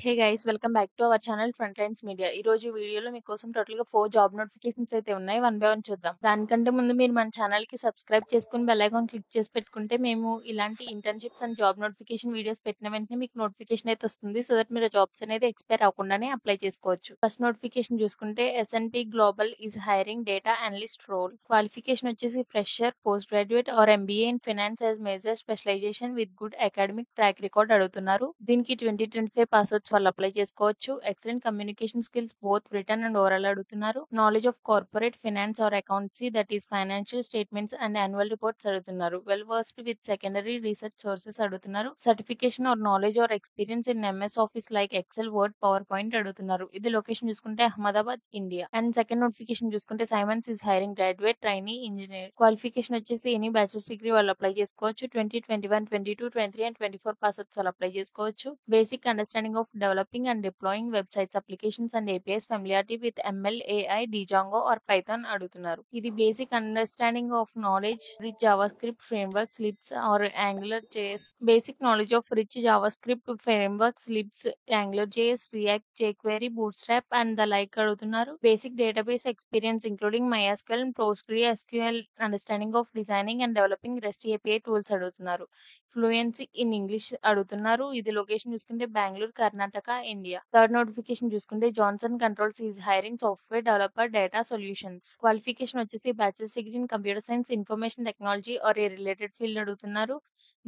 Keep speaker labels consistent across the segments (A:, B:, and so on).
A: Hey guys welcome back to our channel front lines media. ఈ రోజు వీడియోలో మీకోసం టోటల్ గా 4 జాబ్ నోటిఫికేషన్స్ అయితే ఉన్నాయి. వన్ బై వన్ చూద్దాం. దానికంటే ముందు మీరు మన ఛానల్ కి సబ్స్క్రైబ్ చేసుకుని బెల్ ఐకాన్ క్లిక్ చేసి పెట్టుకుంటే మేము ఇలాంటి internships and job notification videos పెట్టిన వెంటనే మీకు నోటిఫికేషన్ అయితే వస్తుంది. సో దట్ మీరు జాబ్స్ అనేది ఎక్స్పైర్ అవ్వకుండానే అప్లై చేసుకోవచ్చు. ఫస్ట్ నోటిఫికేషన్ చూసుకుంటే S&P global is hiring data analyst role. Qualification వచ్చేసి fresher, post graduate or MBA in finance as major specialization with good academic track record అడుగుతున్నారు. దీనికి 2025 పాస్ అవుట్స్ వాళ్ళు apply చేసుకోవచ్చు. Excellent communication skills both written and oral అడుగుతున్నారు. Knowledge of corporate finance or accountancy that is financial statements and annual reports అడుగుతున్నారు. Well versed with secondary research sources అడుగుతున్నారు. Certification or knowledge or experience in MS office like Excel, Word, PowerPoint అడుగుతున్నారు. ఇది location చూసుకుంటే Ahmedabad, India. And second notification చూసుకుంటే Siemens is hiring graduate, trainee, engineer. Qualification వచ్చేసి any bachelor's degree వాళ్ళు apply చేసుకోవచ్చు. 2021, 22, 23 and 24 pass outs వాళ్ళు apply చేసుకోవచ్చు. Basic understanding of developing and deploying websites, applications and APIs, familiarity with ML, AI, Django or Python అడుగుతున్నారు. ఇది basic understanding of knowledge rich JavaScript frameworks, libs or Angular JS. Basic knowledge of rich JavaScript frameworks, libs, Angular JS, React, jQuery, bootstrap and the like అడుగుతున్నారు. Basic database experience including MySQL and PostgreSQL, understanding of designing and developing REST API tools అడుగుతున్నారు. Fluency in English అడుగుతున్నారు. ఇది location చూసుకుంటే Bengaluru, Karnataka, India. Third notification చూసుకుంటే Johnson Controls is hiring software developer data solutions. Qualification వచ్చేసి bachelors degree in computer science, information technology are A related field అడుగుతున్నారు.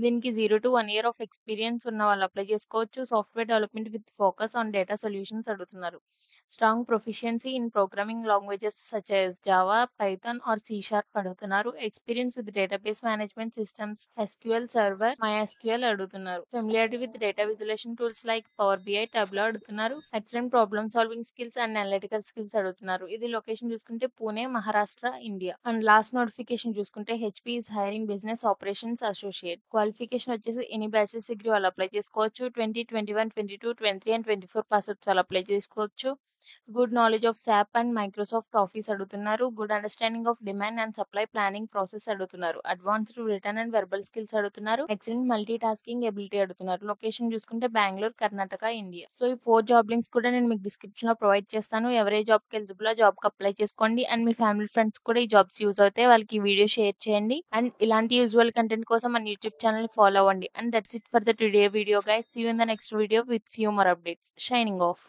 A: దీనికి 0 to 1 year of experience ఉన్న వాళ్ళు apply చేసుకోవచ్చు. Software development with focus on data solutions అడుగుతున్నారు. Strong proficiency in programming languages such as Java, Python or C# అడుగుతున్నారు. Experience with database management systems, SQL server, MySQL అడుగుతున్నారు. Familiarity with data visualization tools like Power BI, Tableau అడుగుతున్నారు. Excellent problem solving skills and analytical skills అడుగుతున్నారు. ఇది location చూసుకుంటే Pune, Maharashtra, India. And last notification చూసుకుంటే HP is hiring business operations associate. Qualification వచ్చేసి any bachelor's degree వాళ్ళు apply చేసుకోవచ్చు. 2021, 22, 23 and 24 pass outs వాళ్ళు apply చేసుకోవచ్చు. Good knowledge of SAP and Microsoft Office అడుగుతున్నారు. Good understanding of demand and supply planning process అడుగుతున్నారు. Advanced written and verbal skills అడుగుతున్నారు. Excellent multitasking ability అడుగుతున్నారు. Location చూసుకుంటే Bengaluru, Karnataka, India. So ఈ 4 job links కూడా నేను మీకు డిస్క్రిప్షన్ లో ప్రొవైడ్ చేస్తాను. ఎవరే జాబ్ కి ఎలిజిబుల్ ఆ జాబ్ కి అప్లై చేసుకోండి. అండ్ మీ ఫ్యామిలీ ఫ్రెండ్స్ కూడా ఈ జాబ్స్ యూజ్ అవుతాయి, వాళ్ళకి ఈ వీడియో షేర్ చేయండి. అండ్ ఇలాంటి యూజువల్ కంటెంట్ కోసం మన యూట్యూబ్ ఛానల్ ఫాలో అవ్వండి. And that's it for the today video guys. See you in the next video with few more updates. Signing of.